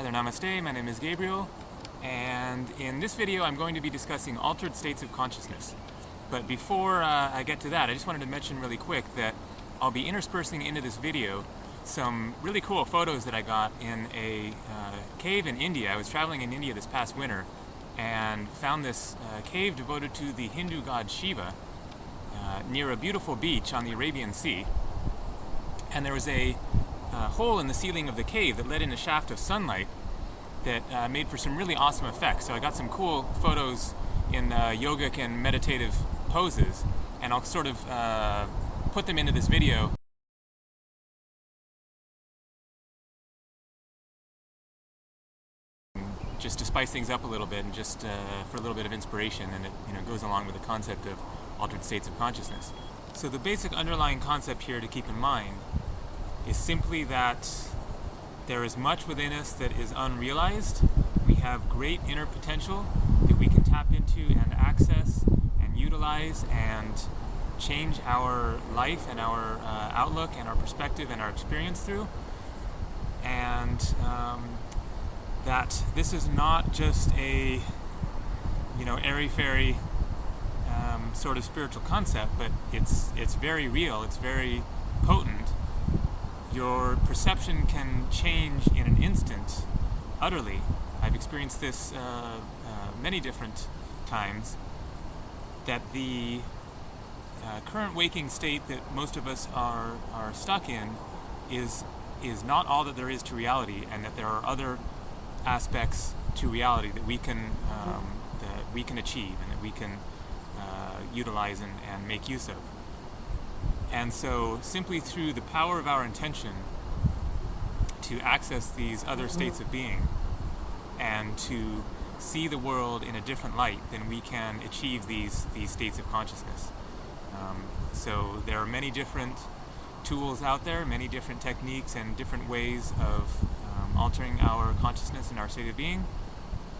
there, namaste. My name is Gabriel, and in this video I'm going to be discussing altered states of consciousness. But before I get to that, I just wanted to mention really quick that I'll be interspersing into this video some really cool photos that I got in a cave in India. I was traveling in India this past winter and found this cave devoted to the Hindu god Shiva near a beautiful beach on the Arabian Sea. And there was a hole in the ceiling of the cave that let in a shaft of sunlight that made for some really awesome effects. So I got some cool photos in yogic and meditative poses, and I'll sort of put them into this video. Just to spice things up a little bit and just for a little bit of inspiration, and it goes along with the concept of altered states of consciousness. So the basic underlying concept here to keep in mind is simply that there is much within us that is unrealized. We have great inner potential that we can tap into and access and utilize and change our life and our outlook and our perspective and our experience through. And that this is not just a airy-fairy sort of spiritual concept, but it's very real, it's very potent. Your perception can change in an instant, utterly. I've experienced this many different times, that the current waking state that most of us are stuck in is not all that there is to reality, and that there are other aspects to reality that we can achieve and that we can utilize and make use of. And so simply through the power of our intention to access these other states of being and to see the world in a different light, then we can achieve these states of consciousness. So there are many different tools out there, many different techniques and different ways of altering our consciousness and our state of being.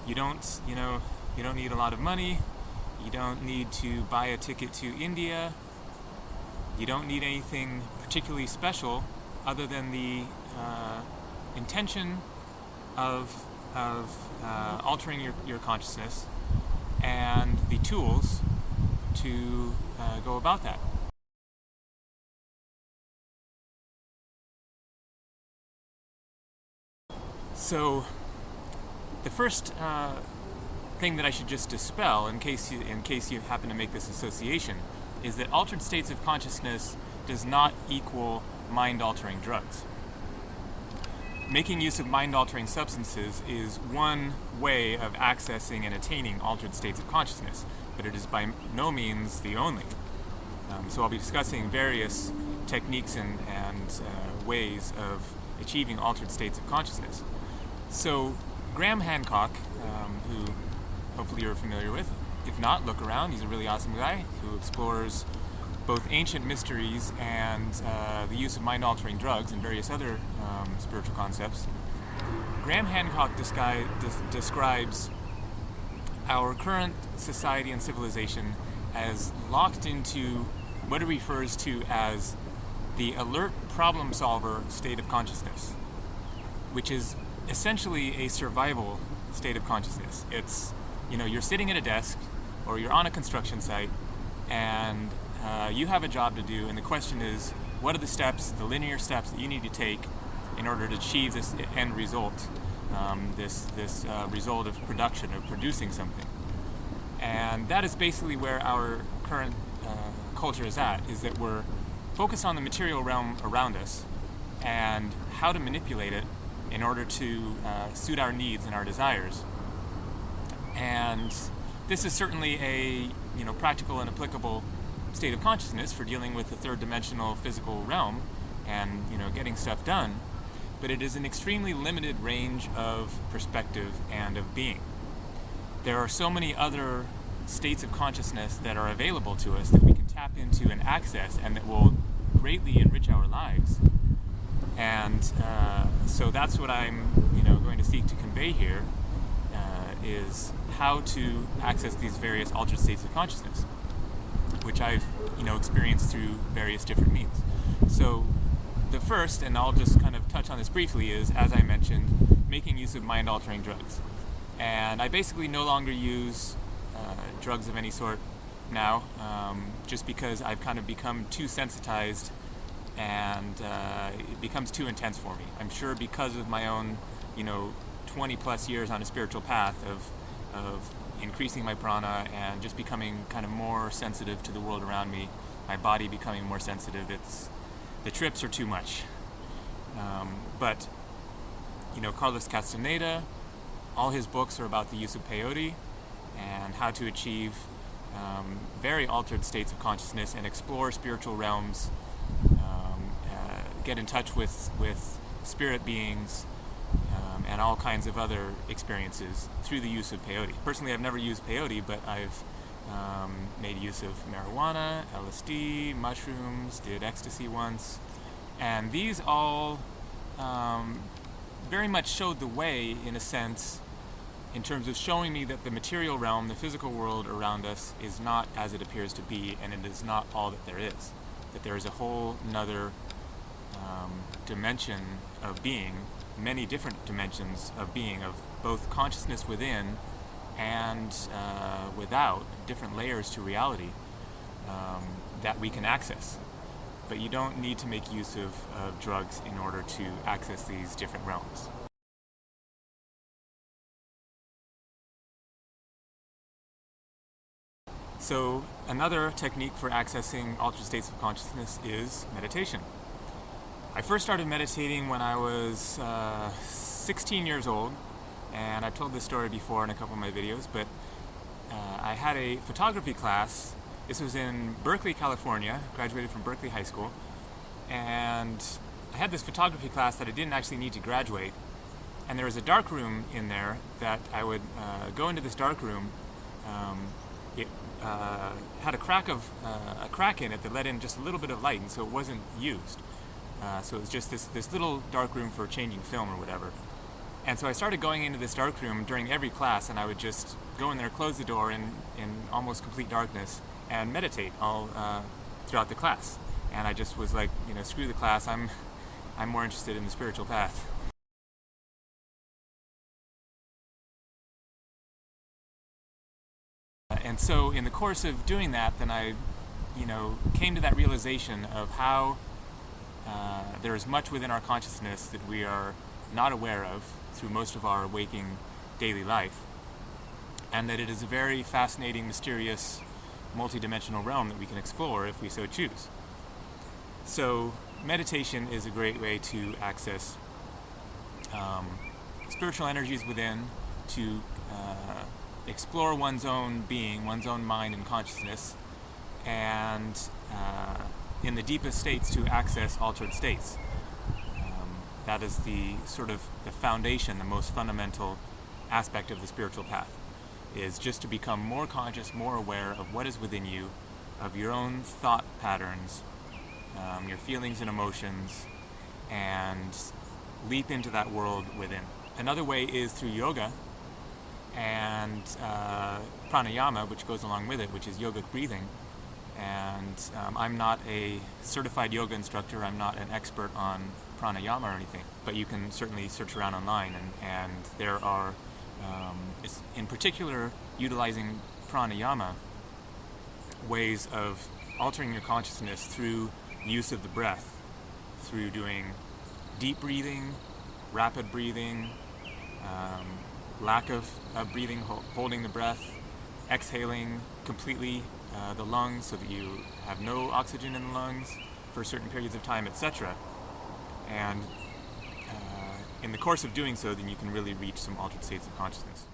You don't need a lot of money. You don't need to buy a ticket to India. You don't need anything particularly special other than the intention of altering your consciousness and the tools to go about that. So the first thing that I should just dispel, in case you happen to make this association, is that altered states of consciousness does not equal mind-altering drugs. Making use of mind-altering substances is one way of accessing and attaining altered states of consciousness, but it is by no means the only. So I'll be discussing various techniques and ways of achieving altered states of consciousness. So Graham Hancock, who hopefully you're familiar with, if not, look around. He's a really awesome guy who explores both ancient mysteries and the use of mind-altering drugs and various other spiritual concepts. Graham Hancock describes our current society and civilization as locked into what he refers to as the alert problem solver state of consciousness, which is essentially a survival state of consciousness. It's, you're sitting at a desk or you're on a construction site and you have a job to do, and the question is, what are the steps, the linear steps that you need to take in order to achieve this end result, this result of production, of producing something. And that is basically where our current culture is at, is that we're focused on the material realm around us and how to manipulate it in order to suit our needs and our desires. And this is certainly a practical and applicable state of consciousness for dealing with the third dimensional physical realm and getting stuff done, but it is an extremely limited range of perspective and of being. There are so many other states of consciousness that are available to us that we can tap into and access, and that will greatly enrich our lives. And so that's what I'm going to seek to convey here, is how to access these various altered states of consciousness, which I've experienced through various different means. So the first, and I'll just kind of touch on this briefly, is, as I mentioned, making use of mind-altering drugs. And I basically no longer use drugs of any sort now, just because I've kind of become too sensitized, and it becomes too intense for me. I'm sure because of my own, 20 plus years on a spiritual path of increasing my prana and just becoming kind of more sensitive to the world around me, my body becoming more sensitive, the trips are too much. But Carlos Castaneda, all his books are about the use of peyote and how to achieve very altered states of consciousness and explore spiritual realms, get in touch with spirit beings, and all kinds of other experiences through the use of peyote. Personally, I've never used peyote, but I've made use of marijuana, LSD, mushrooms, did ecstasy once, and these all very much showed the way, in a sense, in terms of showing me that the material realm, the physical world around us, is not as it appears to be, and it is not all that there is. That there is a whole nother dimension of being, many different dimensions of being, of both consciousness within and without, different layers to reality that we can access. But you don't need to make use of drugs in order to access these different realms. So another technique for accessing altered states of consciousness is meditation. I first started meditating when I was 16 years old, and I've told this story before in a couple of my videos, but I had a photography class. This was in Berkeley, California, graduated from Berkeley High School, and I had this photography class that I didn't actually need to graduate, and there was a dark room in there that I would go into this dark room. It had a crack in it that let in just a little bit of light, and so it wasn't used. So it was just this little dark room for changing film or whatever. And so I started going into this dark room during every class, and I would just go in there, close the door in almost complete darkness, and meditate all throughout the class. And I just was like, screw the class, I'm more interested in the spiritual path. And so in the course of doing that, then I, came to that realization of how there is much within our consciousness that we are not aware of through most of our waking daily life, and that it is a very fascinating, mysterious, multidimensional realm that we can explore if we so choose. So meditation is a great way to access spiritual energies within, to explore one's own being, one's own mind and consciousness, and in the deepest states to access altered states. That is the sort of the foundation, the most fundamental aspect of the spiritual path, is just to become more conscious, more aware of what is within you, of your own thought patterns, your feelings and emotions, and leap into that world within. Another way is through yoga and pranayama, which goes along with it, which is yogic breathing. And I'm not a certified yoga instructor, I'm not an expert on pranayama or anything, but you can certainly search around online, and there are, in particular, utilizing pranayama, ways of altering your consciousness through use of the breath, through doing deep breathing, rapid breathing, lack of breathing, holding the breath, exhaling completely the lungs so that you have no oxygen in the lungs for certain periods of time, etc. And in the course of doing so, then you can really reach some altered states of consciousness.